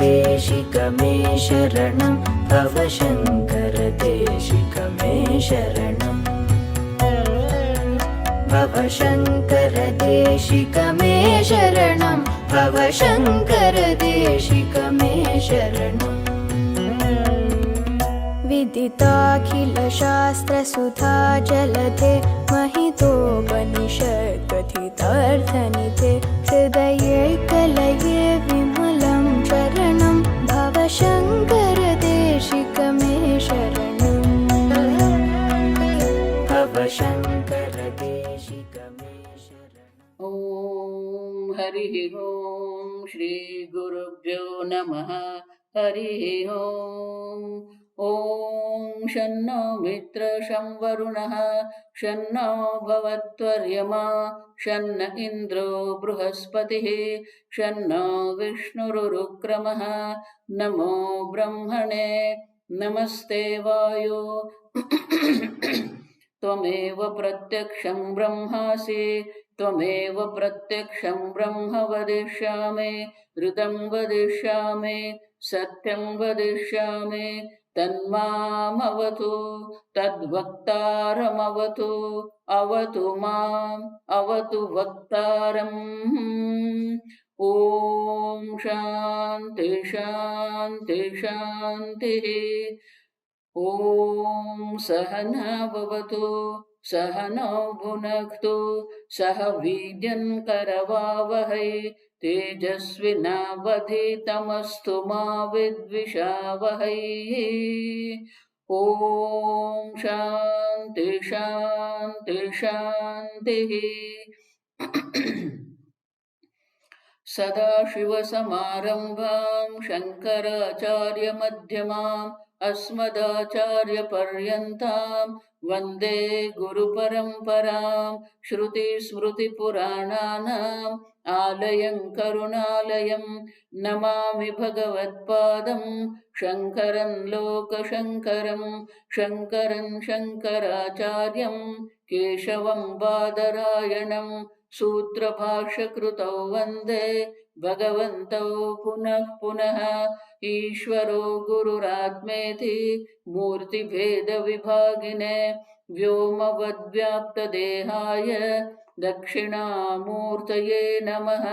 देशिक मे शरणं भवशङ्कर देशिक मे शरणं भवशङ्कर देशिक मे शरणं भवशङ्कर देशिक मे शरणं विदिताखिलशास्त्रसुधा जलधे महितोपनिषत्कथितार्थनिधे हृदये कलये विमलं शरणं भवशङ्कर देशिक मे शरणं भवशङ्कर देशिक मे शरणम्। ॐ हरिः ॐ श्री गुरुभ्यो नमः। हरिः ॐ शन्नो मित्र शं वरुणः शन्नो भवत्वर्यमा शन्न इन्द्रो बृहस्पतिः शन्नो विष्णुरुक्रमः नमो ब्रह्मणे नमस्ते वायो त्वमेव प्रत्यक्षं ब्रह्मासि त्वमेव प्रत्यक्षं ब्रह्म वदिष्यामि ऋतं वदिष्यामि सत्यं वदिष्यामि तन्मामवतु तद्वक्तारमवतु अवतु माम् अवतु वक्तारम् ॐ शान्ति शान्ति शान्तिः ॐ सहना भवतु सहनौ भुनक्तु सह वीर्यं करवावहै तेजस्विनावधीतमस्तु मा विद्विषावहै ॐ शान्ति शान्ति शान्तिः सदाशिवसमारम्भां शङ्कराचार्यमध्यमाम् अस्मदाचार्यपर्यन्तां वन्दे गुरुपरम्परां श्रुतिस्मृतिपुराणानाम् आलयं करुणालयं नमामि भगवत्पादं शङ्करं लोकशङ्करं शङ्करं शङ्कराचार्यं केशवं बादरायणं सूत्रभाष्यकृतौ वन्दे भगवन्तौ पुनः पुनः ईश्वरो गुरुरात्मेति मूर्तिभेदविभागिने व्योमवद्व्याप्तदेहाय दक्षिणामूर्तये नमः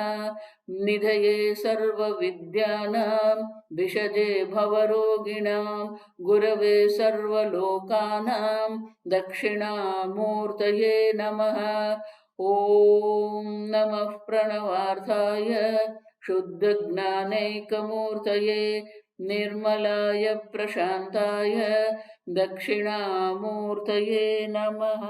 निधये सर्वविद्यानां विषजे भवरोगिणां गुरवे सर्वलोकानां दक्षिणामूर्तये नमः ॐ नमः प्रणवार्थाय शुद्धज्ञानैकमूर्तये निर्मलाय प्रशान्ताय दक्षिणामूर्तये नमः।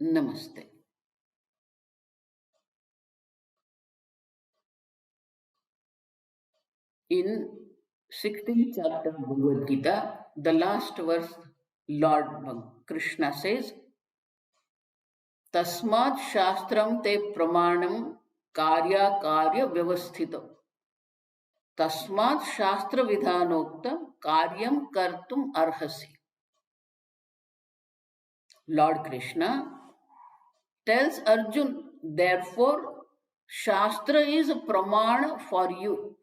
नमस्ते। In 16th chapter of Bhagavad Gita, the last verse, Lord Krishna says, Tasmat Shastram te pramanam karya karya vyavasthita. Tasmat Shastra Vidhanokta karyam kartum arhasi. Lord Krishna tells Arjun, therefore, Shastra is a pramana for you.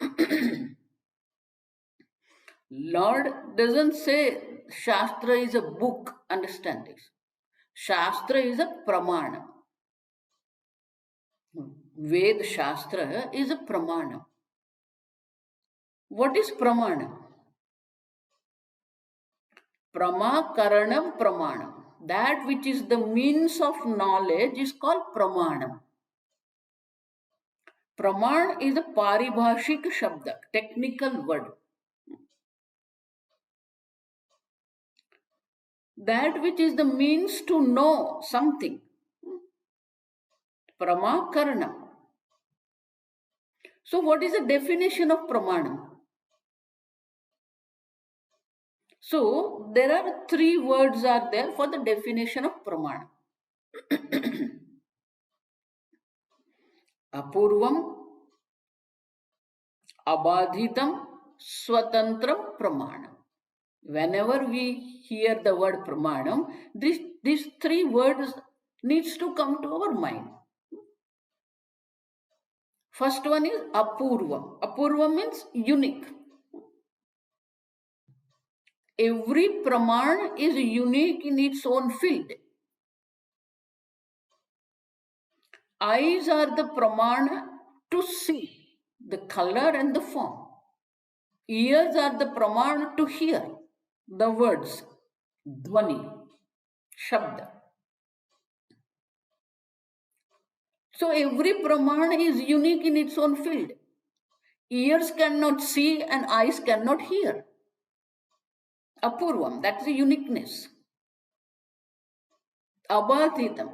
Lord doesn't say Shastra is a book, understand this. Shastra is a pramana. Ved Shastra is a pramana. What is pramana? Pramakaranam pramanam. That which is the means of knowledge is called pramanam. Praman is a paribhashik shabda, technical word. That which is the means to know something. Pramakaranam. So what is the definition of pramanam? So there are three words are there for the definition of pramanam. Apurvam, abadhitam, swatantram, pramanam. Whenever we hear the word pramanam, these three words needs to come to our mind. First one is apurvam. Apurvam means unique. Every praman is unique in its own field. Eyes are the pramana to see the color and the form. Ears are the pramana to hear the words, dhvani, shabda. So every pramana is unique in its own field. Ears cannot see and eyes cannot hear. Apurvam, that's the uniqueness. Abhatitam,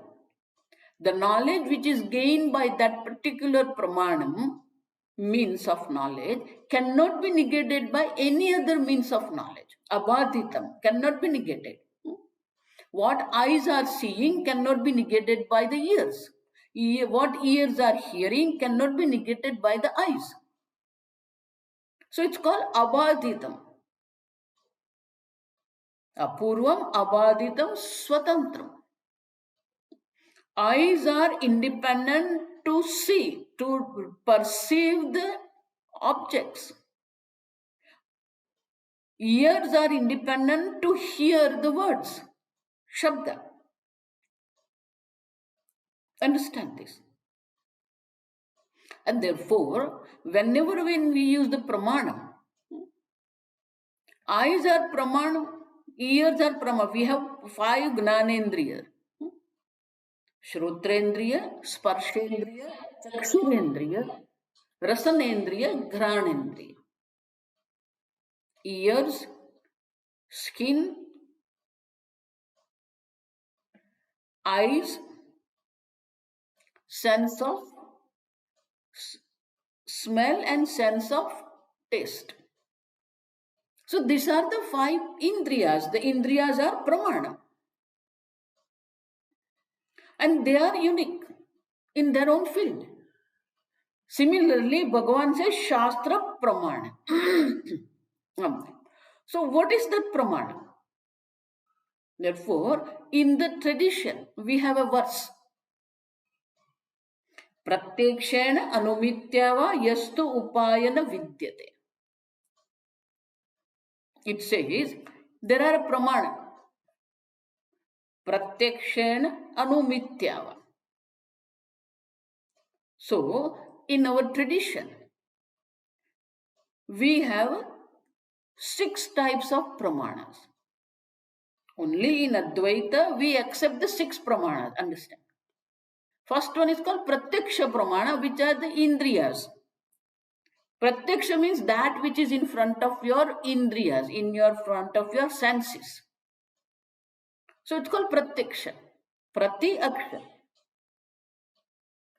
the knowledge which is gained by that particular pramanam, means of knowledge, cannot be negated by any other means of knowledge. Abhatitam, cannot be negated. What eyes are seeing cannot be negated by the ears. What ears are hearing cannot be negated by the eyes. So it's called abhaditam. Apurvam abhaditam swatantram. Eyes are independent to see, to perceive the objects. Ears are independent to hear the words, shabda. Understand this. And therefore, whenever when we use the pramanam, eyes are pramanam, ears are pramanam. We have 5 gnanendriya. Shrotrendriya, Sparshendriya, Chakshurendriya, Rasanendriya, Granendriya. Ears, skin, eyes, sense of smell and sense of taste. So these are the 5 indriyas. The indriyas are pramana. And they are unique in their own field. Similarly, Bhagavan says Shastra Pramana. So what is that Pramana? Therefore, in the tradition, we have a verse. Pratyekshena anumityava yastu upayana vidyate. It says, there are a Pramana. Pratyekshena anumityava. So, in our tradition, we have 6 types of pramanas. Only in Advaita, we accept the 6 pramanas, understand. First one is called Pratyaksha pramana, which are the indriyas. Pratyaksha means that which is in front of your indriyas, in your front of your senses. So it's called Pratyaksha. Pratyaksha.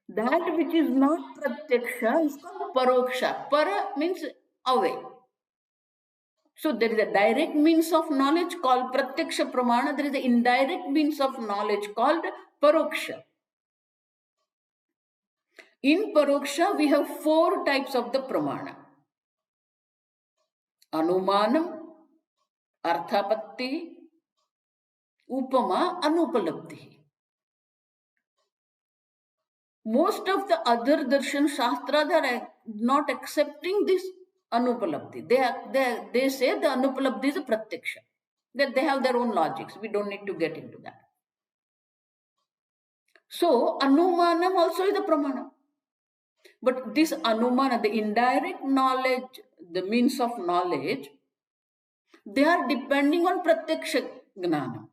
That which is not Pratyaksha is called Paroksha. Para means away. So there is a direct means of knowledge called Pratyaksha Pramana. There is an indirect means of knowledge called Paroksha. In Paroksha, we have 4 types of the Pramana. Anumanam, Arthapatti, Upama, Anupalabdhi. Most of the other darshan shastras are not accepting this Anupalabdhi. They say the Anupalabdhi is a Pratyaksha. That they have their own logics. We don't need to get into that. So, Anumanam also is a Pramana. But this Anumana, the indirect knowledge, the means of knowledge, they are depending on Pratyaksha Gnana.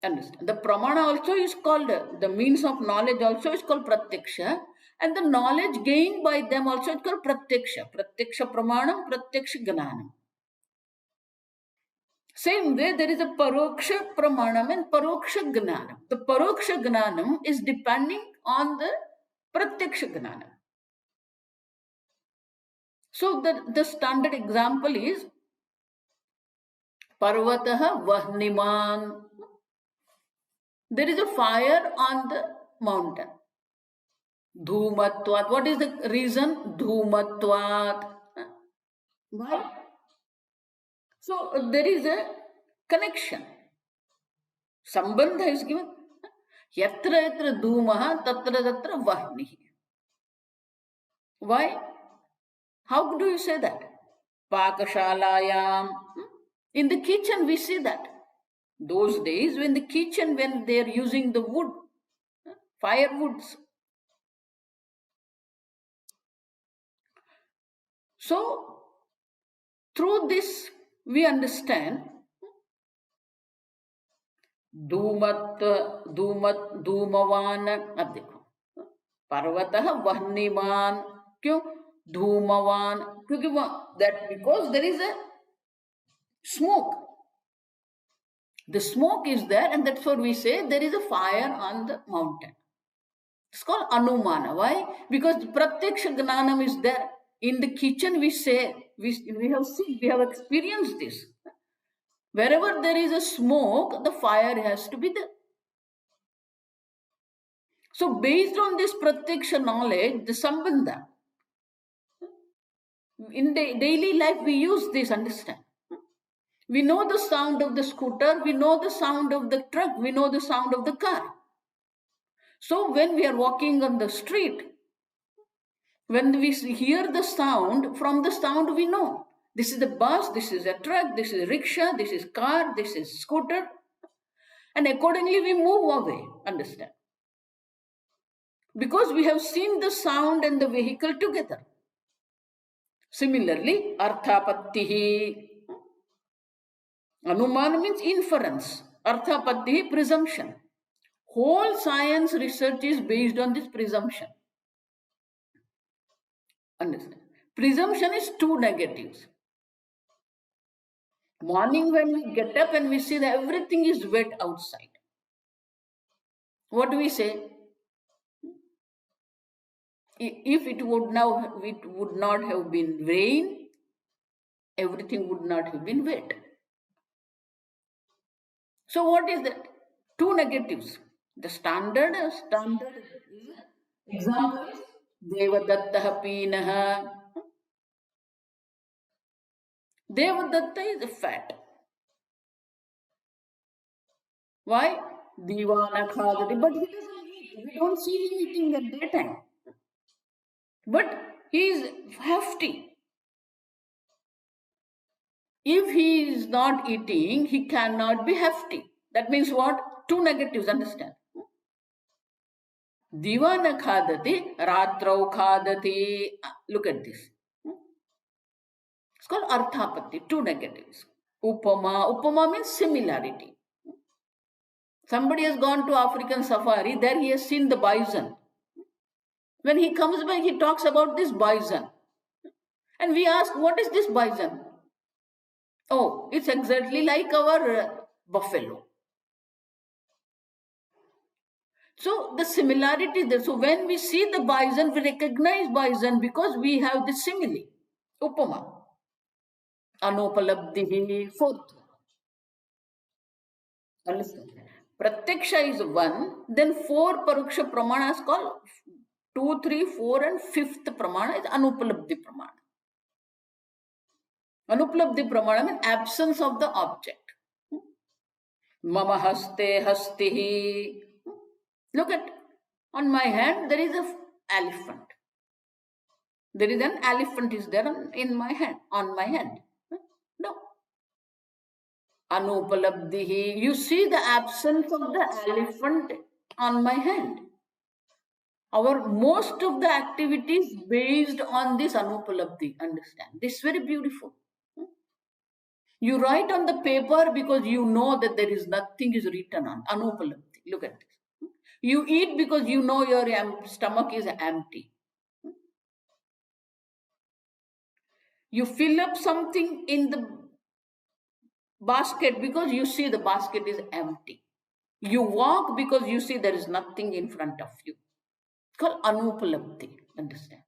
Understand? The Pramana also is called, the means of knowledge also is called Pratyaksha, and the knowledge gained by them also is called Pratyaksha. Pratyaksha Pramanam, Pratyaksha Gnanam. Same way, there is a Paroksha Pramanam and Paroksha Gnanam. The Paroksha Gnanam is depending on the Pratyaksha Gnanam. So the standard example is Parvataha Vahniman. There is a fire on the mountain. Dhumatvat. What is the reason? Dhumatvat. Why? So there is a connection. Sambandha is given. Yatra yatra dhumaha tatra tatra vahnihi. Why? How do you say that? Pakashalayam. In the kitchen, we see that. Those days, when the kitchen, when they are using the wood, firewoods. So, through this, we understand धूमत धूमत धूमवान. अब देखो, पर्वतः वह्निमान. क्यों धूमवान? क्योंकि that because there is a smoke. The smoke is there, and that's what we say there is a fire on the mountain. It's called anumana. Why? Because pratyaksha gnanam is there. In the kitchen, we say, we have seen, we have experienced this. Wherever there is a smoke, the fire has to be there. So based on this pratyaksha knowledge, the sambandha, in the daily life we use this, understand. We know the sound of the scooter, we know the sound of the truck, we know the sound of the car. So when we are walking on the street, when we hear the sound, from the sound we know. This is the bus, this is a truck, this is a rickshaw, this is car, this is scooter. And accordingly we move away, understand. Because we have seen the sound and the vehicle together. Similarly, arthapattihi. Anumana means inference. Arthapattihi, presumption. Whole science research is based on this presumption. Understand? Presumption is two negatives. Morning when we get up and we see that everything is wet outside. What do we say? If it would not have been rain, everything would not have been wet. So what is that? Two negatives. The standard example is Devadattaha Pinaha. Devadatta is a fat. Why? Divana Khadati. But he doesn't eat. We don't see him eating at daytime. But he is hefty. If he is not eating, he cannot be hefty. That means what? Two negatives, understand? Divana khadati, ratrau khadati. Look at this. It's called arthapatti, two negatives. Upama means similarity. Somebody has gone to African safari, there he has seen the bison. When he comes back, he talks about this bison. And we ask, what is this bison? Oh, it's exactly like our buffalo. So the similarity there. So when we see the bison, we recognize bison because we have the simile. Upama. Anupalabdhihi, fourth. Understand? Pratyaksha is one, then four paruksha pramanas called 2, 3, 4 and fifth pramana is anupalabdhi pramana. Anupalabdhi pramana means absence of the object. Mama haste hastihi. Look at, on my hand there is an elephant. There is an elephant is there in my hand, on my hand. No. Anupalabdhihi. You see the absence of the elephant on my hand. Our most of the activities based on this anupalabdhi. Understand? This is very beautiful. You write on the paper because you know that there is nothing is written on. Anupalabdhi. Look at this. You eat because you know your stomach is empty. You fill up something in the basket because you see the basket is empty. You walk because you see there is nothing in front of you. It's called anupalabdhi. Understand?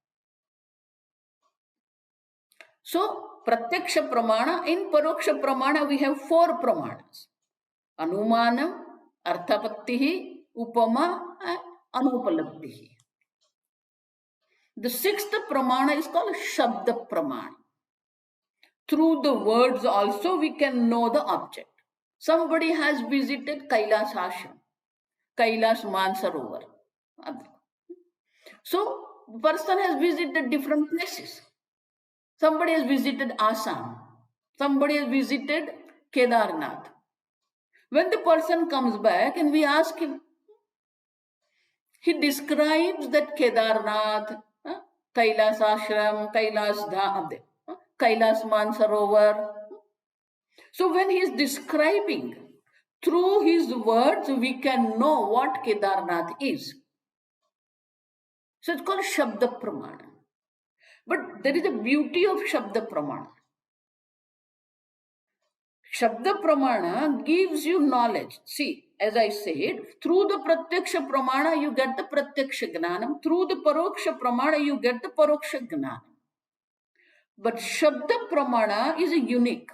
So, pratyaksha pramana, in paroksha pramana we have four pramanas. Anumana, arthapattihi, upama and anupalabdhihi. The sixth pramana is called shabda pramana. Through the words also we can know the object. Somebody has visited Kailas Ashram, Kailas Mansarovar. So person has visited different places. Somebody has visited Assam. Somebody has visited Kedarnath. When the person comes back and we ask him, he describes that Kedarnath, Kailas Ashram, Kailas Mansarovar. So when he is describing, through his words, we can know what Kedarnath is. So it's called Shabda Pramana. But there is a beauty of Shabda Pramana. Shabda Pramana gives you knowledge. See, as I said, through the Pratyaksha Pramana, you get the Pratyaksha Gnanam. Through the Paroksha Pramana, you get the Paroksha Gnanam. But Shabda Pramana is unique.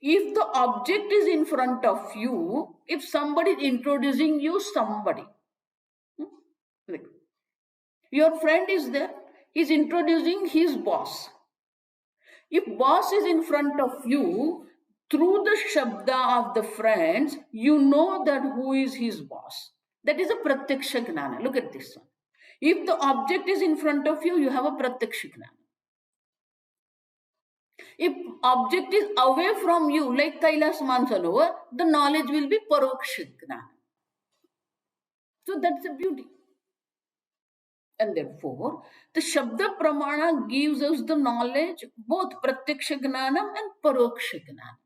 If the object is in front of you, if somebody is introducing you somebody, your friend is there, he's introducing his boss. If boss is in front of you, through the Shabda of the friends, you know that who is his boss. That is a Pratyaksha Gnana. Look at this one. If the object is in front of you, you have a Pratyaksha Gnana. If object is away from you, like Kailas Mansarovar, the knowledge will be Paroksha Gnana. So that's the beauty. And therefore, the Shabda Pramana gives us the knowledge, both Pratyaksha Gnanam and Paroksha Gnanam.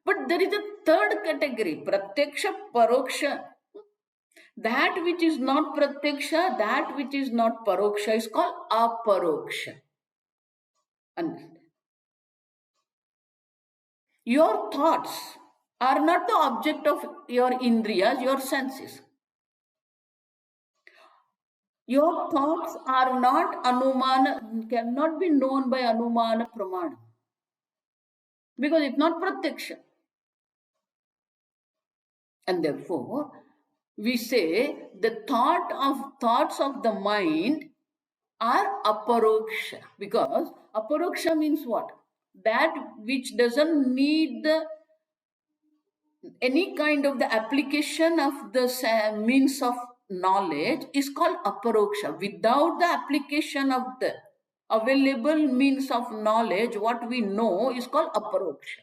But there is a third category, Pratyaksha, Paroksha. That which is not Pratyaksha, that which is not Paroksha is called Aparoksha. Understand? Your thoughts are not the object of your indriyas, your senses. Your thoughts are not anumana, cannot be known by anumana pramana. Because it's not pratyaksha. And therefore, we say the thoughts of the mind are aparoksha. Because aparoksha means what? That which doesn't need any kind of the application of the means of knowledge is called aparoksha. Without the application of the available means of knowledge, what we know is called aparoksha.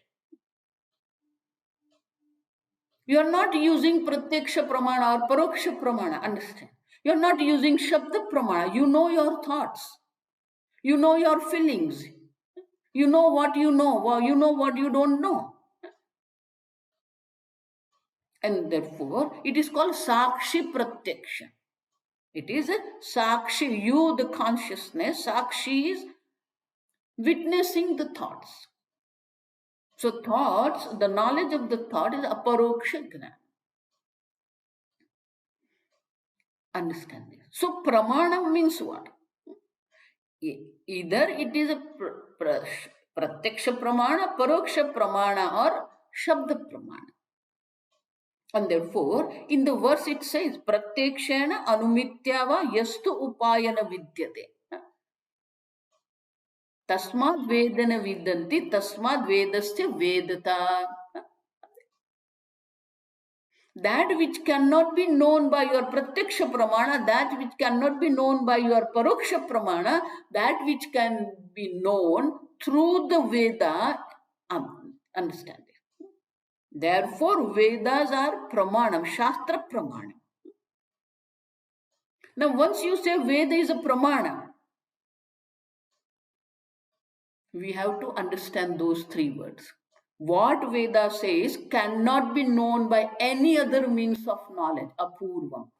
You are not using pratyaksha pramana or paroksha pramana, understand? You are not using shabda pramana. You know your thoughts. You know your feelings. You know what you know. You know what you don't know. And therefore, it is called sakshi pratyaksha. It is a sakshi, you, the consciousness. Sakshi is witnessing the thoughts. So thoughts, the knowledge of the thought is aparoksha gnana. Understand this. So pramana means what? Either it is a pratyaksha pramana, paroksha pramana, or shabda pramana. And therefore, in the verse it says, pratyakshena anumityava yastu upayana vidyate. Tasmad vedana vidanti, tasmad vedasya vedata. That which cannot be known by your pratyaksha pramana, that which cannot be known by your paroksha pramana, that which can be known through the Veda, understand it. Therefore, Vedas are pramanam, Shastra pramanam. Now, once you say Veda is a pramana, we have to understand those three words. What Veda says cannot be known by any other means of knowledge, apurvam.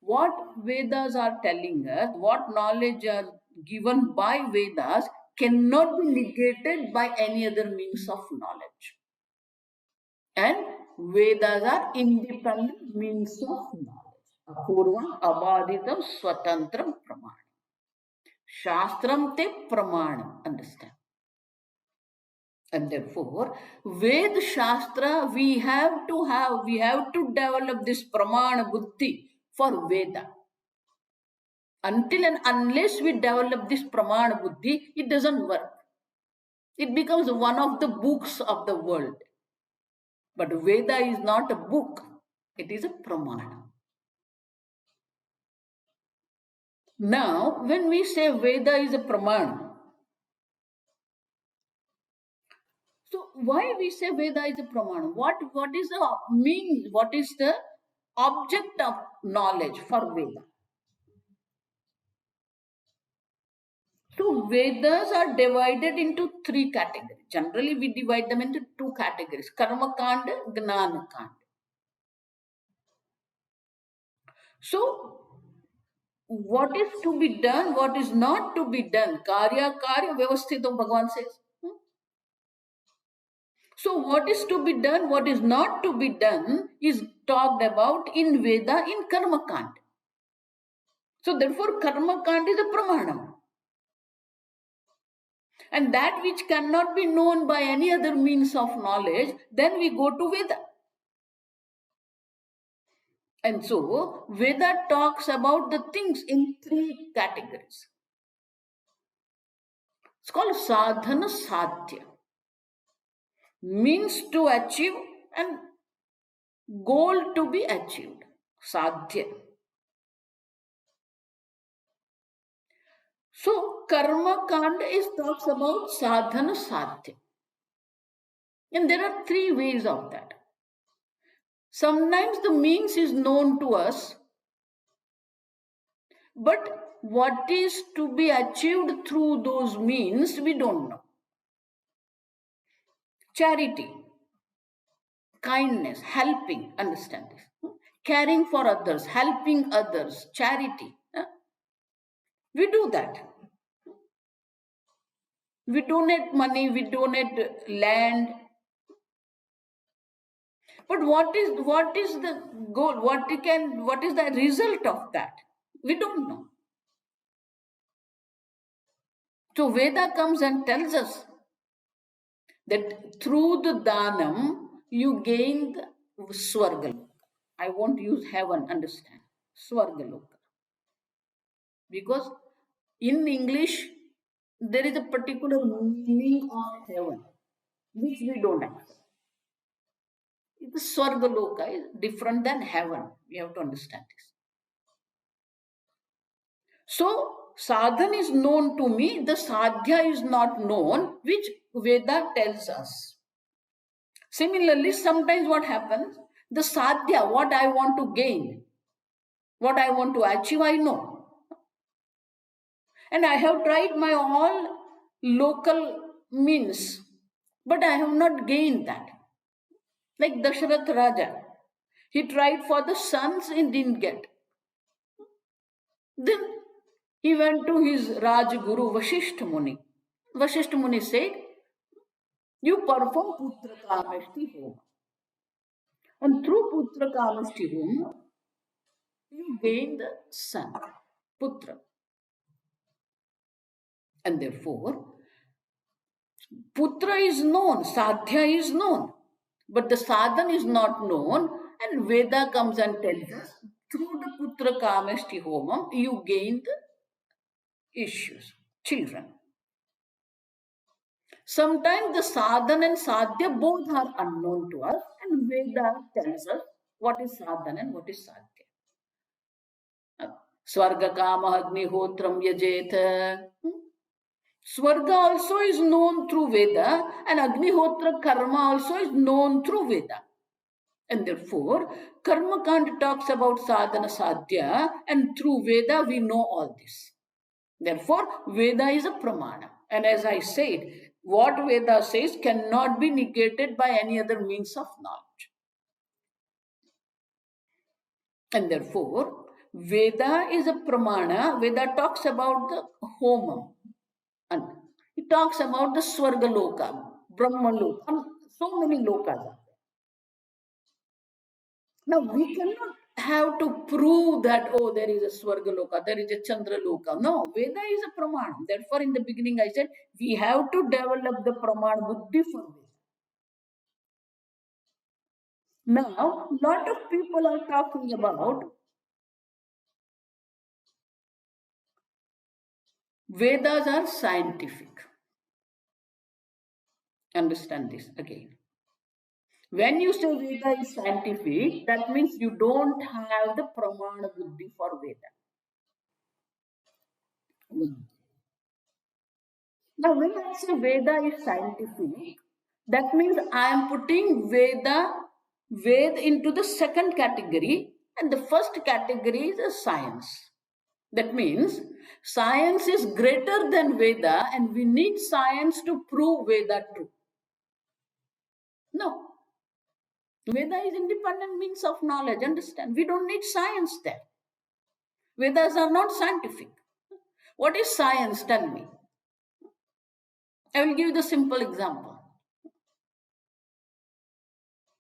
What Vedas are telling us, what knowledge are given by Vedas cannot be negated by any other means of knowledge. And Vedas are independent means of knowledge. Apurvam, abaditam, swatantram, pramanam. Shastram te pramanam. Understand? And therefore, Ved Shastra, we have to develop this pramana buddhi for Veda. Until and unless we develop this pramana buddhi, it doesn't work. It becomes one of the books of the world. But Veda is not a book, it is a pramana. Now, when we say Veda is a Pramana, so why we say Veda is a Pramana? What is the mean? What is the object of knowledge for Veda? So Vedas are divided into three categories. Generally, we divide them into two categories: Karma Kanda, Gnana Kanda. So, what is to be done, what is not to be done? Karya Vyavasthitam, Bhagavan says. So, what is to be done, what is not to be done is talked about in Veda in Karma Kanda. So, therefore, Karma Kanda is a Pramanam. And that which cannot be known by any other means of knowledge, then we go to Veda. And so, Veda talks about the things in three categories. It's called sadhana sadhya, means to achieve and goal to be achieved. Sadhya. So, karma kanda is talks about sadhana sadhya. And there are three ways of that. Sometimes the means is known to us, but what is to be achieved through those means, we don't know. Charity, kindness, helping, understand this. Caring for others, helping others, charity. We do that. We donate money, we donate land. But what is the goal? What is the result of that? We don't know. So Veda comes and tells us that through the danam you gain the swargaloka. I won't use heaven, understand? Swargaloka. Because in English there is a particular meaning of heaven which we don't have. The Swargaloka is different than heaven. We have to understand this. So, sadhan is known to me, the sadhya is not known, which Veda tells us. Similarly, sometimes what happens, the sadhya, what I want to gain, what I want to achieve, I know. And I have tried my all local means, but I have not gained that. Like Dasharath Raja, he tried for the sons and didn't get. Then he went to his Rajguru Vasishtha Muni. Vasishtha Muni said, you perform Putra Kamashti Homa. And through Putra Kamashti Homa, you gain the son, Putra. And therefore, Putra is known, Sadhya is known, but the sadhan is not known, and Veda comes and tells us, through the Putra Kamashti Homa, you gain the issues, children. Sometimes the sadhana and sadhya both are unknown to us, and Veda tells us what is sadhana and what is sadhya. Swarga kama agnihotram yajet. Swarga also is known through Veda, and Agnihotra karma also is known through Veda. And therefore, Karma Kanda talks about sadhana sadhya, and through Veda we know all this. Therefore, Veda is a pramana. And as I said, what Veda says cannot be negated by any other means of knowledge. And therefore, Veda is a pramana. Veda talks about the homam. And it talks about the Swargaloka, Brahmaloka, and so many lokas. Now, we cannot have to prove that, oh, there is a Swargaloka, there is a Chandraloka. No, Veda is a Praman. Therefore, in the beginning, I said, we have to develop the Praman Buddhi for Veda. Now, lot of people are talking about Vedas are scientific. Understand this again. When you say Veda is scientific, that means you don't have the Pramana Buddhi for Veda. Now, when I say Veda is scientific, that means I am putting Ved into the second category, and the first category is a science. That means science is greater than Veda, and we need science to prove Veda true. No. Veda is independent means of knowledge, understand? We don't need science there. Vedas are not scientific. What is science? Tell me. I will give you the simple example.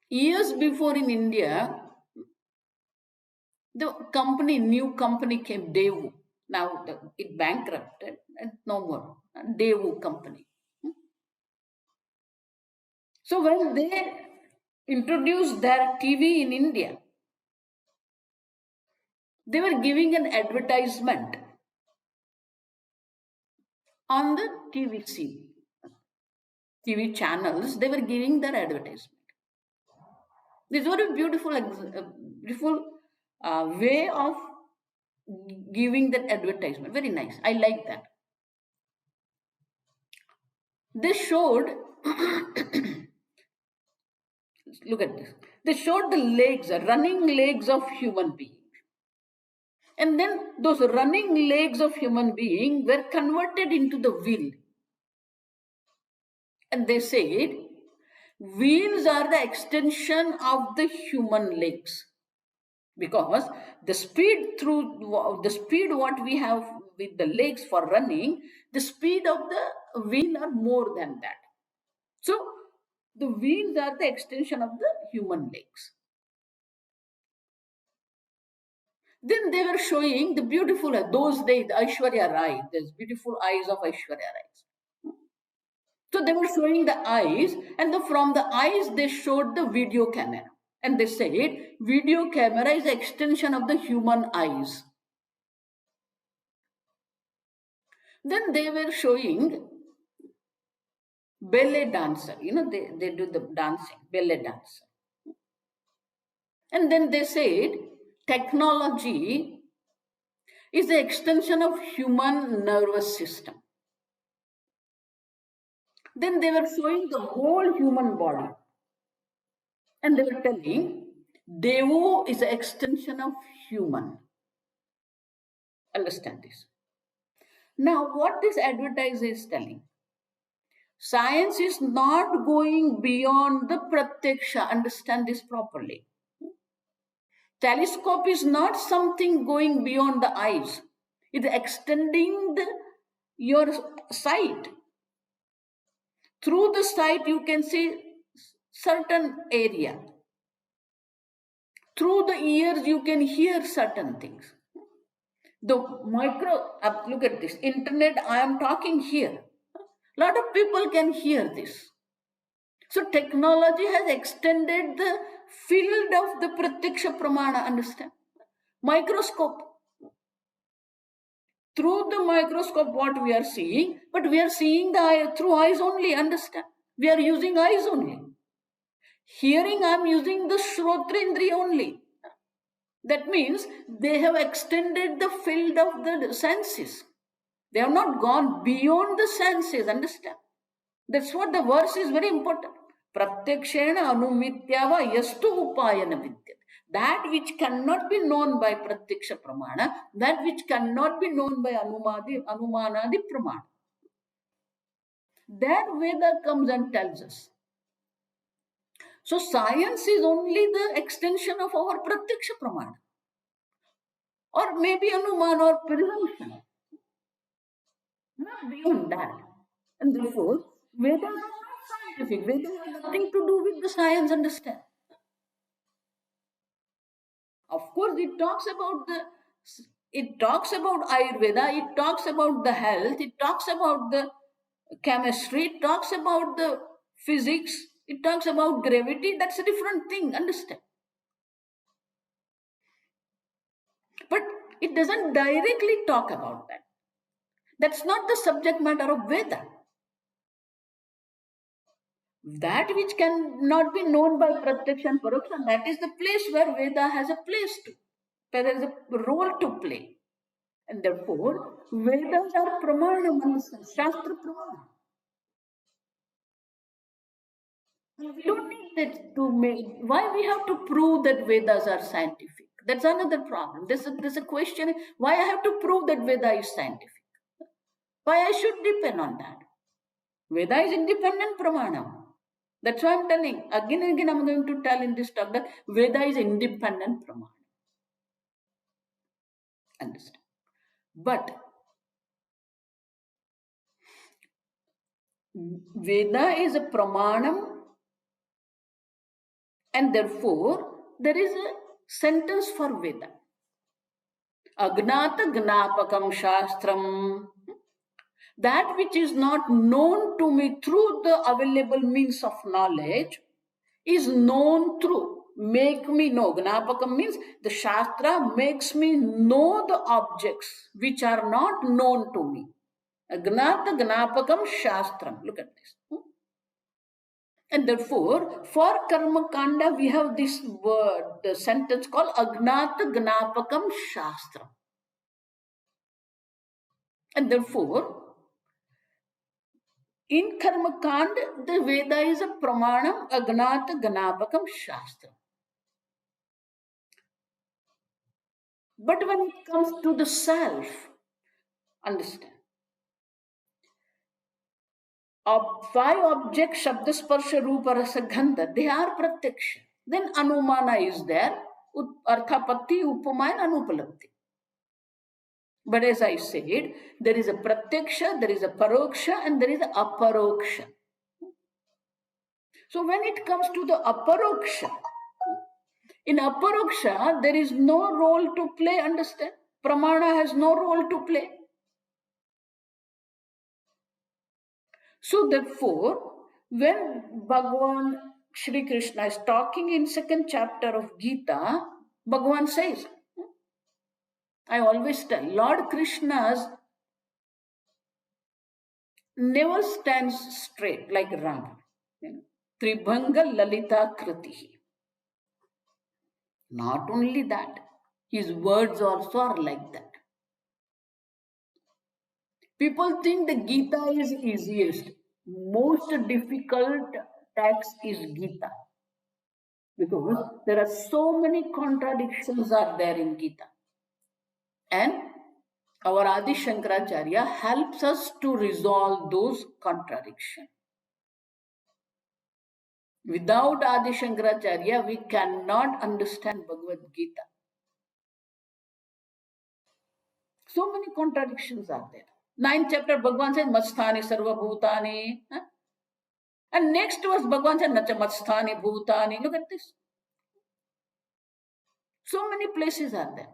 Years before in India, the new company came, Devu. Now it bankrupted and no more. Devu company. So when they introduced their TV in India, they were giving an advertisement on the TV channels. They were giving their advertisement. This was a beautiful way of giving that advertisement. Very nice. I like that. They showed, look at this. They showed the legs, running legs of human beings. And then those running legs of human being were converted into the wheel. And they said, wheels are the extension of the human legs. Because the speed what we have with the legs for running, the speed of the wheel are more than that. So the wheels are the extension of the human legs. Then they were showing the beautiful, those days, Aishwarya Rai, there's beautiful eyes of Aishwarya Rai. So they were showing the eyes, and from the eyes they showed the video camera. And they said, video camera is an extension of the human eyes. Then they were showing ballet dancer. They do the dancing, ballet dancer. And then they said, technology is the extension of human nervous system. Then they were showing the whole human body. And they were telling, Devo is an extension of human. Understand this. Now, what this advertiser is telling? Science is not going beyond the pratyaksha. Understand this properly. Telescope is not something going beyond the eyes. It is extending your sight. Through the sight, you can see certain area. Through the ears, you can hear certain things. The look at this, internet, I am talking here. A lot of people can hear this. So technology has extended the field of the pratyaksha pramana, understand? Microscope. Through the microscope, what we are seeing, but we are seeing the eye through eyes only, understand? We are using eyes only. Hearing, I am using the Shrotrindriya only. That means they have extended the field of the senses. They have not gone beyond the senses, understand? That's what the verse is very important. Pratyakshena anumityava yastu upayana vidyat. That which cannot be known by pratyaksha pramana, that which cannot be known by anumanadi pramana. That Veda comes and tells us. So science is only the extension of our pratyaksha pramana. Or maybe anuman or presumption. Not beyond that. And therefore, Vedas are not scientific. Vedas have nothing to do with the science, understand? Of course, it talks about Ayurveda, it talks about the health, it talks about the chemistry, it talks about the physics, it talks about gravity. That's a different thing, understand? But it doesn't directly talk about that. That's not the subject matter of Veda. That which cannot be known by pratyaksha and paroksha, that is the place where Veda has a place to, where there is a role to play. And therefore, Vedas are Pramanam, Shastra Pramanam. We don't need that to make. Why we have to prove that Vedas are scientific? That's another problem. There's a question: why I have to prove that Veda is scientific? Why I should depend on that? Veda is independent Pramanam. That's why I'm telling. Again and again, I'm going to tell in this talk that Veda is independent Pramanam. Understand? But Veda is a Pramanam, and therefore there is a sentence for Veda. Agnata Gnapakam Shastram. That which is not known to me through the available means of knowledge is known through. Make me know. Gnapakam means the Shastra makes me know the objects which are not known to me. Agnata Gnapakam Shastram. Look at this. And therefore, for Karma Kanda, we have this word, the sentence called Agnata Gnapakam Shastram. And therefore, in Karma Kanda, the Veda is a Pramanam Agnata Gnapakam Shastram. But when it comes to the self, understand. Five objects, Shabda Sparsha Rupa Rasa Gandha, they are Pratyaksha. Then Anumana is there, Arthapatti, Upama and Anupalapti. But as I said, there is a Pratyaksha, there is a Paroksha, and there is a Aparoksha. So when it comes to the Aparoksha, in Aparoksha, there is no role to play, understand? Pramana has no role to play. So therefore, when Bhagavan Shri Krishna is talking in second chapter of Gita, Bhagavan says, I always tell, Lord Krishna's never stands straight like Rama. Tribhanga Lalita Kritihi. Not only that, his words also are like that. People think the Gita is easiest. Most difficult text is Gita. Because there are so many contradictions are there in Gita. And our Adi Shankaracharya helps us to resolve those contradictions. Without Adi Shankaracharya, we cannot understand Bhagavad Gita. So many contradictions are there. 9th chapter, Bhagavan says, Matsthani Sarva Bhutani. And next verse, Bhagavan says, Nacha Matsthani Bhutani. Look at this. So many places are there.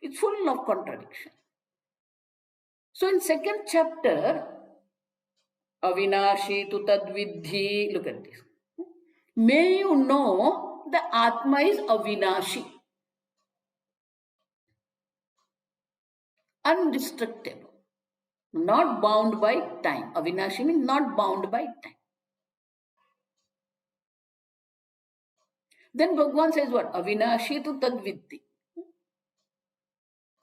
It's full of contradiction. So in second chapter, Avinashi tu tadvidhi, look at this. May you know the Atma is Avinashi, undestructible, not bound by time. Avinashi means not bound by time. Then Bhagavan says what? Avinashi tu tadvidhi.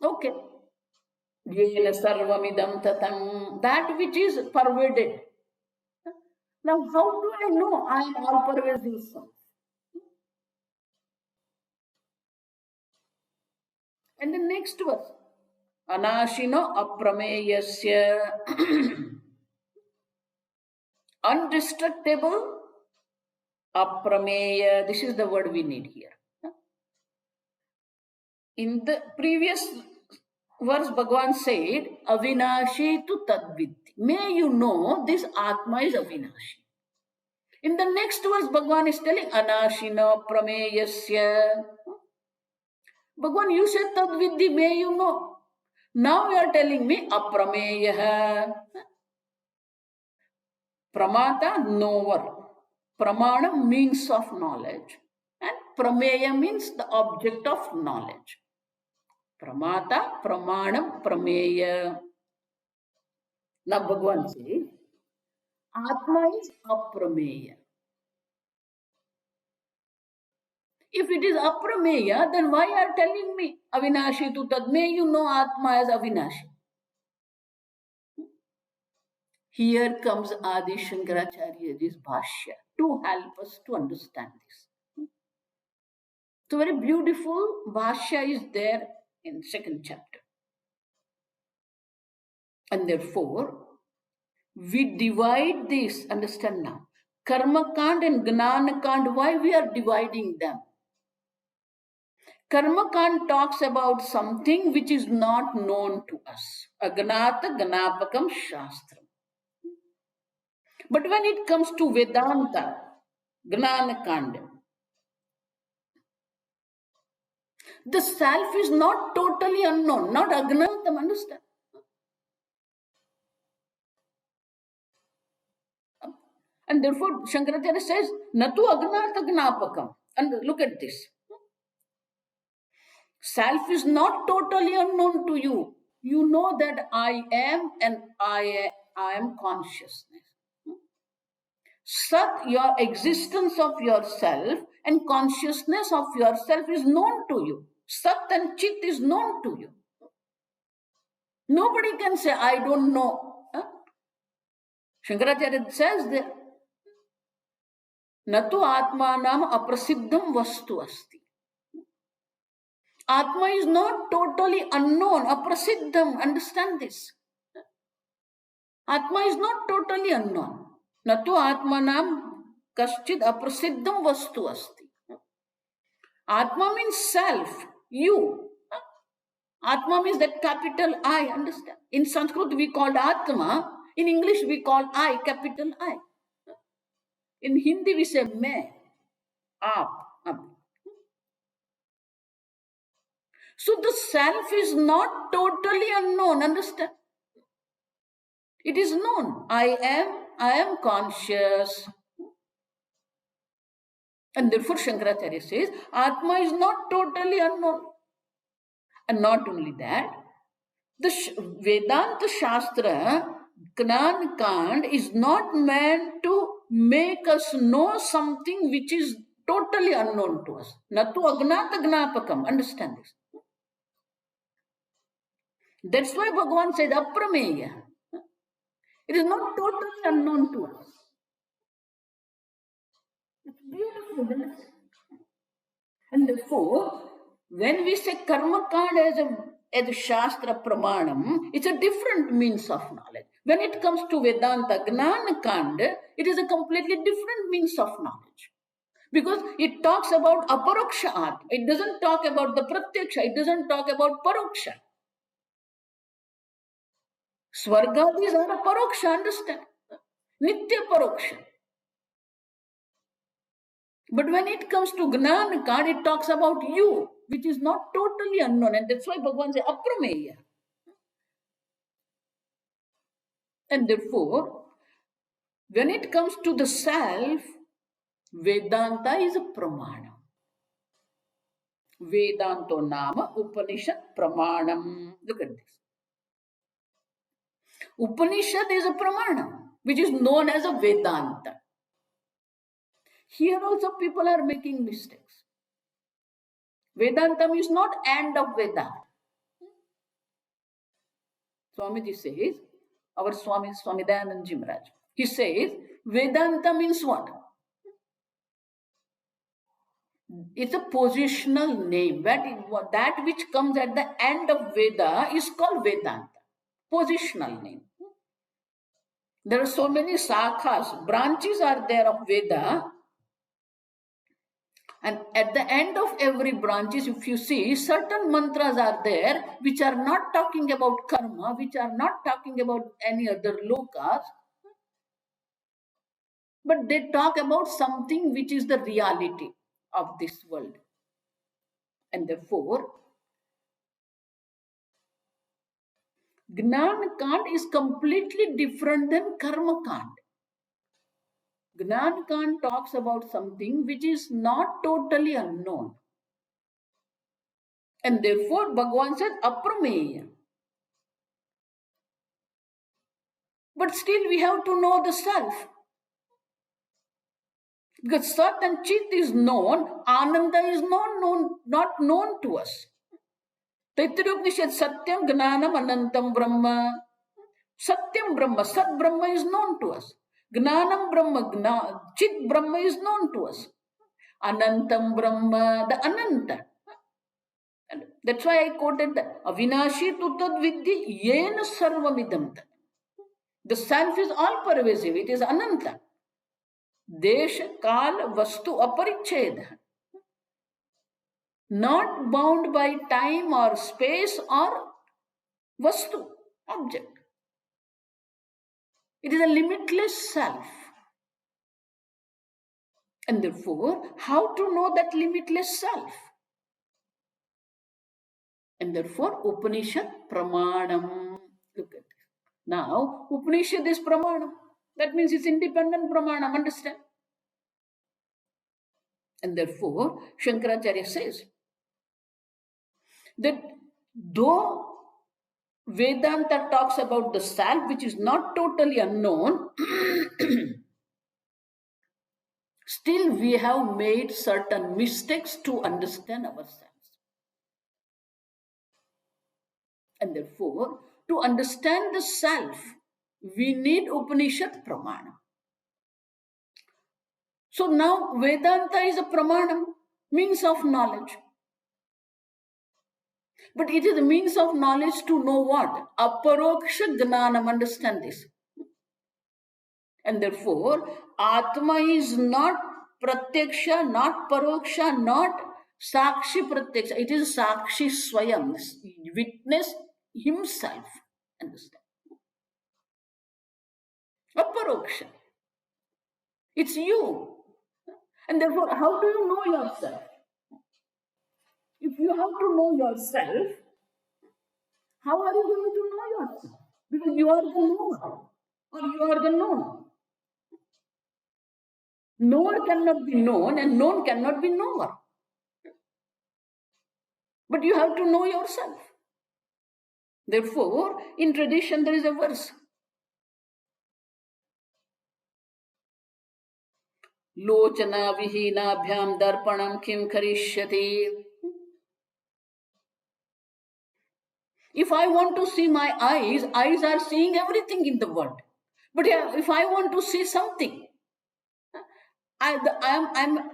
Okay. Yena sarvamidam tatam. That which is pervaded. Now, how do I know I am all pervasive self? And the next verse, Anashino aprameyasya. Undestructible, aprameya. This is the word we need here. In the previous verse, Bhagavan said, Avinashi tu tadvidhi. May you know this Atma is Avinashi. In the next verse, Bhagavan is telling, Anashino prameyasya. Bhagavan, you said tadvidhi, may you know. Now you are telling me aprameya. Pramata, knower. Pramana, means of knowledge. And prameya means the object of knowledge. Pramata, pramanam, prameya. Now Bhagavan says, Atma is aprameya. If it is aprameya, then why are you telling me avinashi tu tad? May you know Atma as avinashi. Here comes Adi Shankaracharya's bhashya to help us to understand this. So very beautiful bhashya is there in second chapter. And therefore, we divide this, understand now, Karma Kand and Gnana Kand, why we are dividing them? Karma Kand talks about something which is not known to us. Agnata Ganapakam Shastram. But when it comes to Vedanta, Gnana Kand, the self is not totally unknown, not Agnatam, understand? And therefore, Shankaracharya says, Natu Agnata Gnapakam. And look at this. Self is not totally unknown to you. You know that I am and I am consciousness. Sat, your existence of yourself and consciousness of yourself is known to you. Sat and Chit is known to you. Nobody can say, I don't know. Huh? Shankaracharya says there, Natu Atmanam aprasiddham vastu asti. Atma is not totally unknown, aprasiddham. Understand this. Atma is not totally unknown. Natu Atmanam kaschid aprasiddham vastu asti. Atma means self, you. Atma means that capital I, understand? In Sanskrit we call Atma, in English we call I, capital I. In Hindi we say me, aap, ab. So the self is not totally unknown, understand? It is known. I am conscious. And therefore Shankaracharya says, Atma is not totally unknown. And not only that, the Vedanta Shastra, Gnan Kand, is not meant to make us know something which is totally unknown to us. Natu Agnata Gnapakam. Understand this. That's why Bhagavan said Aprameya. It is not totally unknown to us. It's beautiful. And therefore, when we say Karma Kand as a Shastra Pramanam, it's a different means of knowledge. When it comes to Vedanta Gnana Kand, it is a completely different means of knowledge. Because it talks about Aparoksha Atma. It doesn't talk about the Pratyaksha. It doesn't talk about Paroksha. Swargadis are a Paroksha, understand? Nitya Paroksha. But when it comes to Gnana Kand, it talks about you, which is not totally unknown. And that's why Bhagavan says Aprameya. And therefore, when it comes to the self, Vedanta is a pramana. Vedanto nama Upanishad pramanam. Look at this. Upanishad is a pramana, which is known as a Vedanta. Here also people are making mistakes. Vedantam is not end of Vedanta. Swamiji says, our Swami Dayanand Ji Maharaj, he says, Vedanta means what? It's a positional name. That which comes at the end of Veda is called Vedanta. Positional name. There are so many sakhas, branches are there of Veda. And at the end of every branches, if you see, certain mantras are there which are not talking about karma, which are not talking about any other lokas, but they talk about something which is the reality of this world. And therefore, Gnan Kand is completely different than Karma Kand. Gnan Kand talks about something which is not totally unknown. And therefore, Bhagavan said, Aprameya. But still we have to know the self. Because Sat and Chit is known, Ananda is not known to us. Taittiriyopanishad, Satyam Gnanam Anantam Brahma. Satyam Brahma, Sat Brahma is known to us. Gnanam Brahma, Chit Brahma is known to us. Anantam Brahma, the Ananta. And that's why I quoted that. Avinashi tutad vidhi yena sarvamidam. The self is all pervasive. It is Ananta. Desha, Kal, Vastu, Aparicheda. Not bound by time or space or Vastu, object. It is a limitless self. And therefore, how to know that limitless self? And therefore, Upanishad Pramanam. Look at this. Now, Upanishad is Pramanam. That means it's independent Pramanam, understand? And therefore, Shankaracharya says that though Vedanta talks about the self, which is not totally unknown, still we have made certain mistakes to understand ourselves. And therefore, to understand the self, we need Upanishad Pramana. So now Vedanta is a Pramanam, means of knowledge. But it is a means of knowledge to know what? Aparoksha Gnanam, understand this. And therefore, Atma is not Pratyaksha, not Paroksha, not Sakshi Pratyaksha. It is Sakshi Swayam, witness himself. Understand? Aparoksha. It's you. And therefore, how do you know yourself? If you have to know yourself, how are you going to know yourself? Because you are the knower or you are the known. Knower cannot be known and known cannot be knower. But you have to know yourself. Therefore, in tradition there is a verse. Lochana vihinabhyam darpanam kim karishyati. If I want to see my eyes are seeing everything in the world. But if I want to see something, I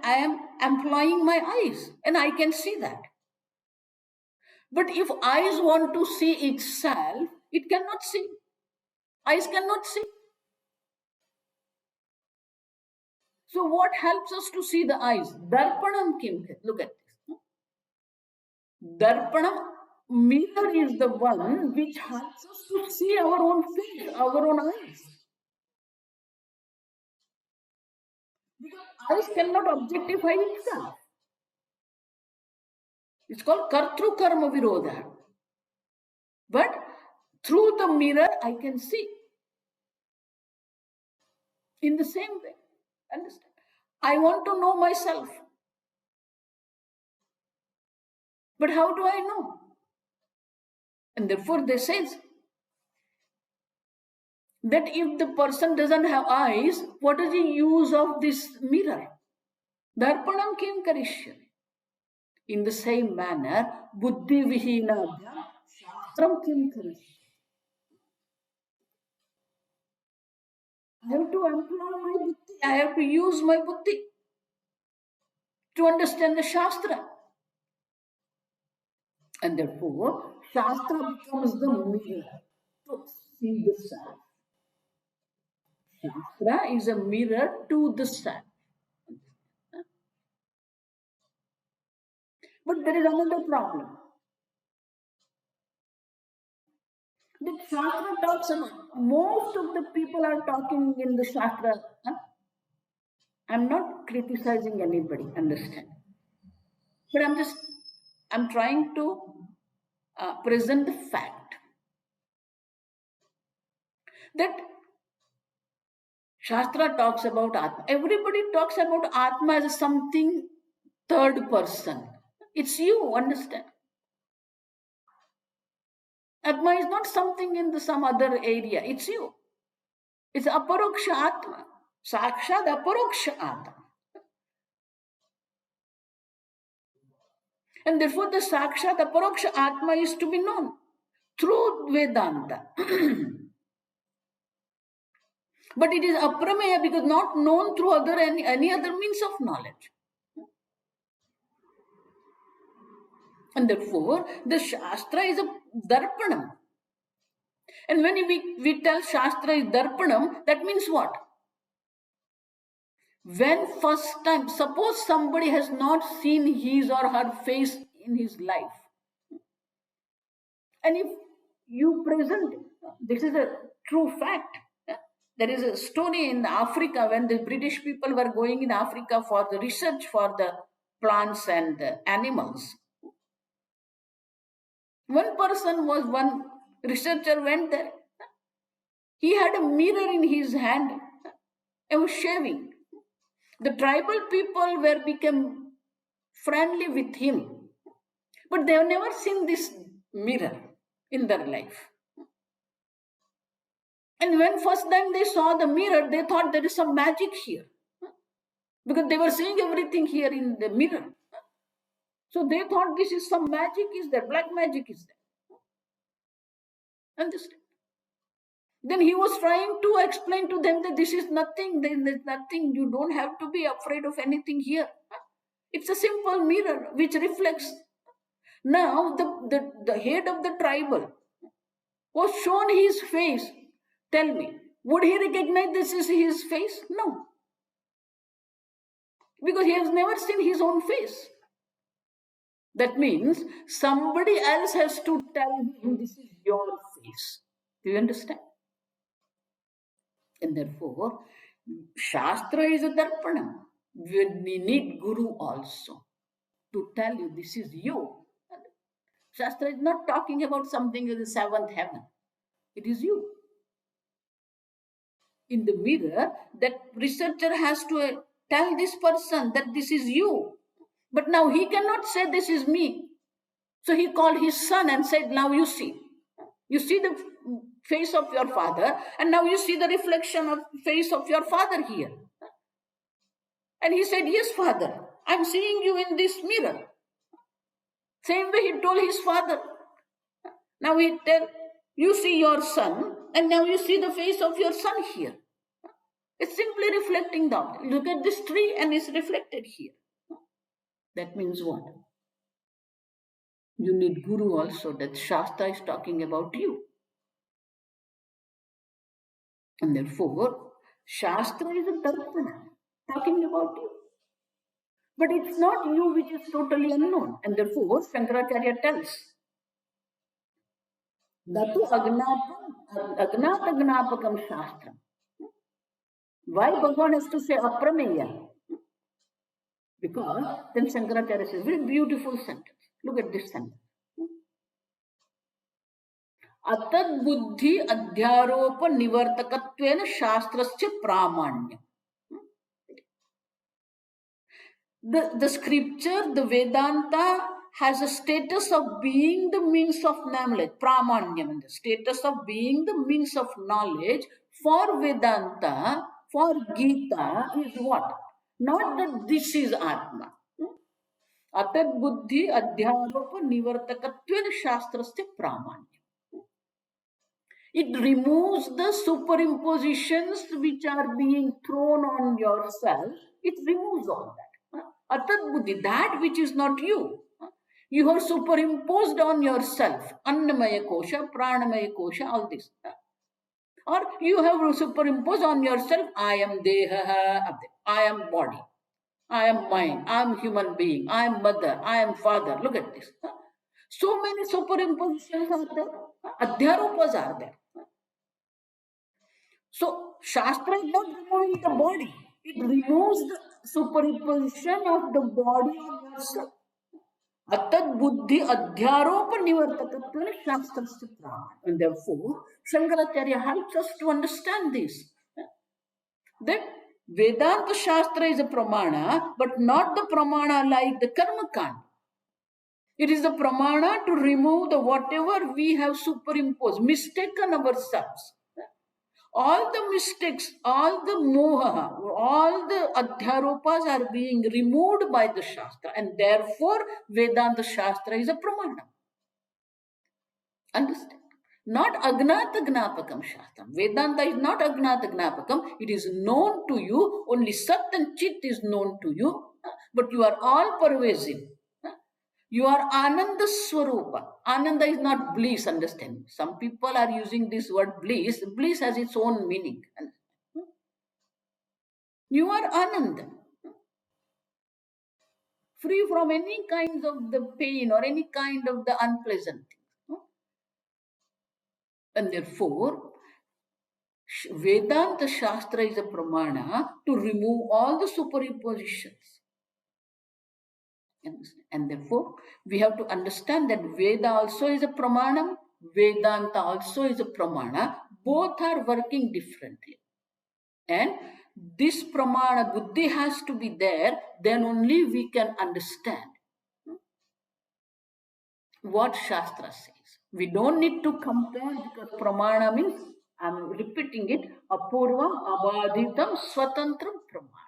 am employing my eyes and I can see that. But if eyes want to see itself, it cannot see. Eyes cannot see. So what helps us to see the eyes? Darpanam kim. Look at this. Darpanam, mirror is the one which helps us to see our own face, our own eyes. Because eyes cannot objectify itself. It's called Kartru Karma Virodha. But through the mirror, I can see. In the same way. Understand? I want to know myself. But how do I know? And therefore they say that if the person doesn't have eyes, what is the use of this mirror? Darpanam kim karishyati. In the same manner, buddhi vihina shastram kim karishyati. I have to employ my buddhi. I have to use my buddhi to understand the Shastra. And therefore, Shastra becomes the mirror to see the self. Shastra is a mirror to the self. But there is another problem. The Shastra talks about, most of the people are talking in the Shastra. I'm not criticizing anybody, understand? But I'm trying to present the fact that Shastra talks about Atma. Everybody talks about Atma as something third person. It's you, understand? Atma is not something in some other area. It's you. It's Aparoksha Atma. Sakshat Aparoksha Atma. And therefore the Sakshat Aparoksha Atma is to be known through Vedanta. But it is aprameya because not known through any other means of knowledge. And therefore, the Shastra is a darpanam. And when we tell Shastra is darpanam, that means what? When first time, suppose somebody has not seen his or her face in his life, and if you present, this is a true fact. There is a story in Africa when the British people were going in Africa for the research for the plants and the animals. One researcher went there. He had a mirror in his hand and was shaving. The tribal people became friendly with him, but they have never seen this mirror in their life. And when first time they saw the mirror, they thought there is some magic here, because they were seeing everything here in the mirror. So they thought this is some magic is there, black magic is there. Understand? Then he was trying to explain to them that this is nothing, there is nothing, you don't have to be afraid of anything here. It's a simple mirror which reflects. Now the head of the tribal was shown his face. Tell me, would he recognize this is his face? No. Because he has never seen his own face. That means somebody else has to tell him this is your face. Do you understand? And therefore, Shastra is a darpanam. We need Guru also to tell you this is you. Shastra is not talking about something in the seventh heaven. It is you. In the mirror, that researcher has to tell this person that this is you. But now he cannot say this is me. So he called his son and said, now you see. You see the face of your father, and now you see the reflection of face of your father here. And he said, yes, father, I'm seeing you in this mirror. Same way he told his father. Now he tell, you see your son, and now you see the face of your son here. It's simply reflecting that. Look at this tree and it's reflected here. That means what? You need Guru also, that Shastra is talking about you. And therefore, Shastra is a darpana, talking about you. But it's not you which is totally unknown. And therefore, Shankaracharya tells, Natu agnata gnapakam shastram. Why Bhagavan has to say aprameya? Because then Shankaracharya says, very beautiful sentence. Look at this sentence. Atad buddhi adhyaropa nivartakatvena shastrasya pramanya. The scripture, the Vedanta, has a status of being the means of knowledge, pramanyam, the status of being the means of knowledge for Vedanta, for Gita is what? Not that this is Atma. Atad buddhi adhyaropa nivartakatvena shastrasya pramanya. It removes the superimpositions which are being thrown on yourself. It removes all that. Atad buddhi, that which is not you. You have superimposed on yourself. Annamaya kosha, pranamaya kosha, all this. Or you have superimposed on yourself, I am deha, I am body, I am mind, I am human being, I am mother, I am father. Look at this. So many superimpositions are there. Adhyaropas are there. So, Shastra is not removing the body. It removes the superimposition of the body on yourself. Atad buddhi adhyaropa nivartakatvena shastrasya pramana. And therefore, Shankaracharya helps us to understand this. That Vedanta Shastra is a pramana, but not the pramana like the Karma Kanda. It is the pramana to remove the whatever we have superimposed, mistaken ourselves. all the mistakes, all the moha, all the adhyaropas are being removed by the Shastra, and therefore Vedanta Shastra is a pramana. Understand? Not Agnata Gnapakam Shastram. Vedanta is not Agnata Gnapakam. It is known to you. Only Sat and Chit is known to you. But you are all pervasive. You are Ananda Swarupa. Ananda is not bliss, understand? Some people are using this word bliss. Bliss has its own meaning. You are Ananda. Free from any kind of the pain or any kind of the unpleasant thing. And therefore, Vedanta Shastra is a pramana to remove all the superimpositions. And therefore, we have to understand that Veda also is a pramana, Vedanta also is a pramana. Both are working differently. And this pramana buddhi has to be there, then only we can understand what Shastra says. We don't need to compare because pramana means, I'm repeating it, apurvam, abadhitam, swatantram pramana.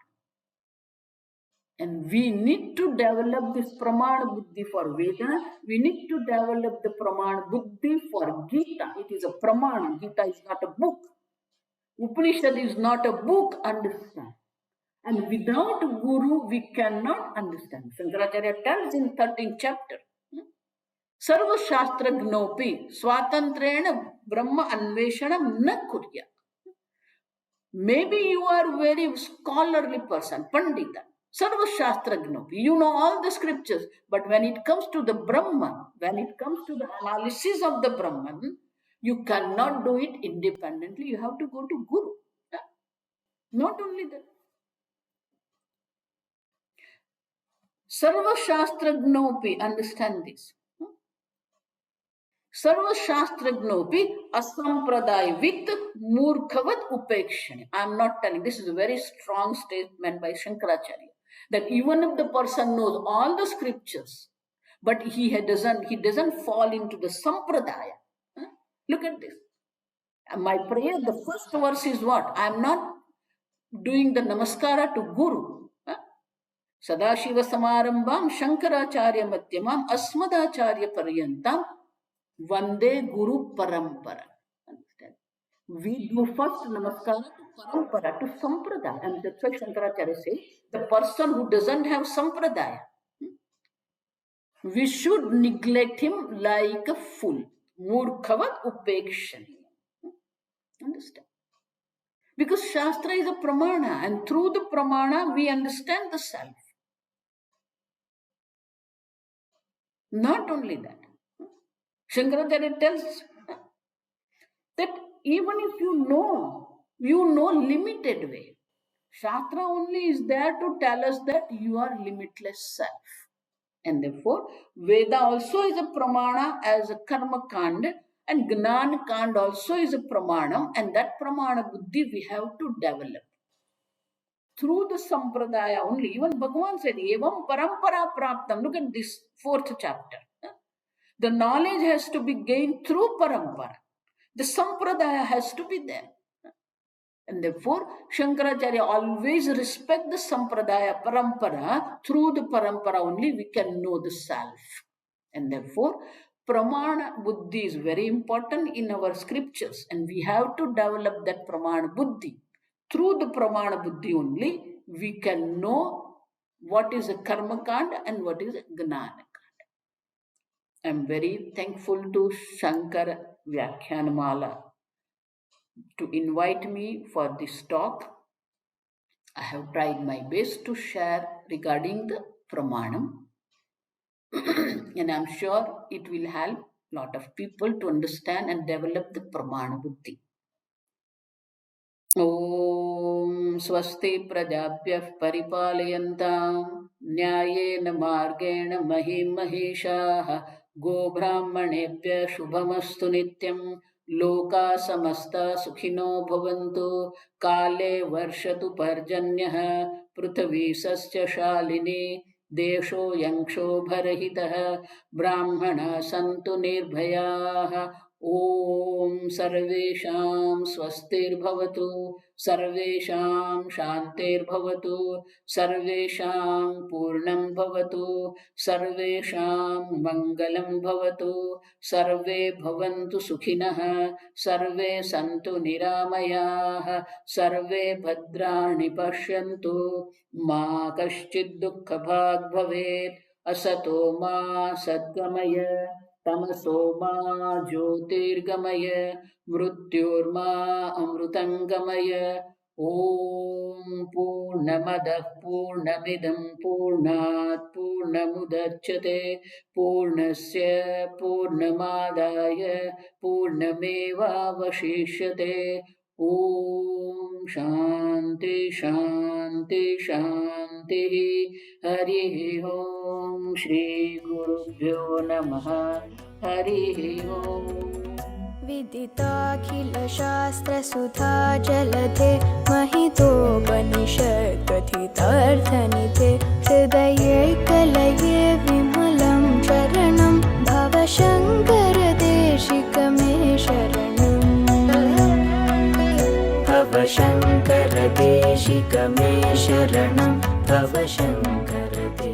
And we need to develop this pramana buddhi for Veda. We need to develop the pramana buddhi for Gita. It is a pramana. Gita is not a book. Upanishad is not a book, understand. And without Guru, we cannot understand. Shankaracharya tells in 13th chapter, Sarva Shastra Gnopi Swatantrena Brahma Anveshanam Na Kurya. Maybe you are a very scholarly person, Pandita. Sarva Shastra Gnopi. You know all the scriptures. But when it comes to the Brahman, when it comes to the analysis of the Brahman, you cannot do it independently. You have to go to Guru. Not only that. Sarva Shastra Gnopi. Understand this. Sarva Shastragnopi asampradaya with murkhavat upekshani. I am not telling, this is a very strong statement by Shankaracharya, that even if the person knows all the scriptures, but he doesn't fall into the sampradaya. Look at this. My prayer, the first verse is what? I am not doing the namaskara to Guru. Sadashiva Samarambam Shankaracharya Madhyamam Asmadacharya Paryantam Vande Guru Parampara. Understand? We do first namaskar to parampara, to sampradaya. And that's why Shankaracharya says, the person who doesn't have sampradaya, we should neglect him like a fool. Murkhavat upekshani. Understand? Because Shastra is a pramana, and through the pramana we understand the self. Not only that, Shankaracharya tells that even if you know limited way, Shastra only is there to tell us that you are limitless self. And therefore, Veda also is a pramana as a karma kand, and Gnan kand also is a pramana, and that pramana buddhi we have to develop. Through the sampradaya only, even Bhagavan said, Evam parampara praptam. Look at this 4th chapter. The knowledge has to be gained through parampara. The sampradaya has to be there. And therefore, Shankaracharya always respect the sampradaya parampara. Through the parampara only we can know the self. And therefore, pramana buddhi is very important in our scriptures. And we have to develop that pramana buddhi. Through the pramana buddhi only, we can know what is a karma kanda and what is a gnana kanda. I am very thankful to Shankar Vyakhyanamala to invite me for this talk. I have tried my best to share regarding the pramanam. And I am sure it will help a lot of people to understand and develop the pramana buddhi. Om Swasti Prajabhyah Paripalayantam Nyayena Margena Mahim Maheshaha Go Brahmanebhya Shubhamastu Nityam Loka Samasta Sukhino Bhavantu Kale Varshatu Parjanyah Prithvi Sasya Shalini Desho Yanksho Bharahitah Brahmana Santu Nirbhayaha ॐ सर्वेषां स्वस्तिर्भवतु, सर्वेषां शान्तिर्भवतु, सर्वेषां पूर्णं भवतु, सर्वेषां मङ्गलं भवतु, सर्वे भवन्तु सुखिनः, सर्वे सन्तु निरामयाः, सर्वे भद्राणि पश्यन्तु, मा कश्चित् दुःखभाग् भवेत्। असतो मा सद्गमय, तमसो मा ज्योतिर्गमय, मृत्योर्मा अमृतङ्गमय। ॐ पूर्णमदः पूर्णमिदं पूर्णात् पूर्णमुदच्यते, पूर्णस्य पूर्णमादाय पूर्णमेवावशिष्यते। ॐ शान्ति शान्ति शान्तिः। हरिः ॐ श्रीगुरुभ्यो नमः। हरिः ॐ। विदिताखिलशास्त्रसुधा जलधे महितोपनिषत्कथितार्थनिधे, हृदये कलये विमलं चरणं, भवशङ्करदेशिकमे शरणम्। भवशङ्करदेशिकमे शरणं, भवशङ्करदेशिकमे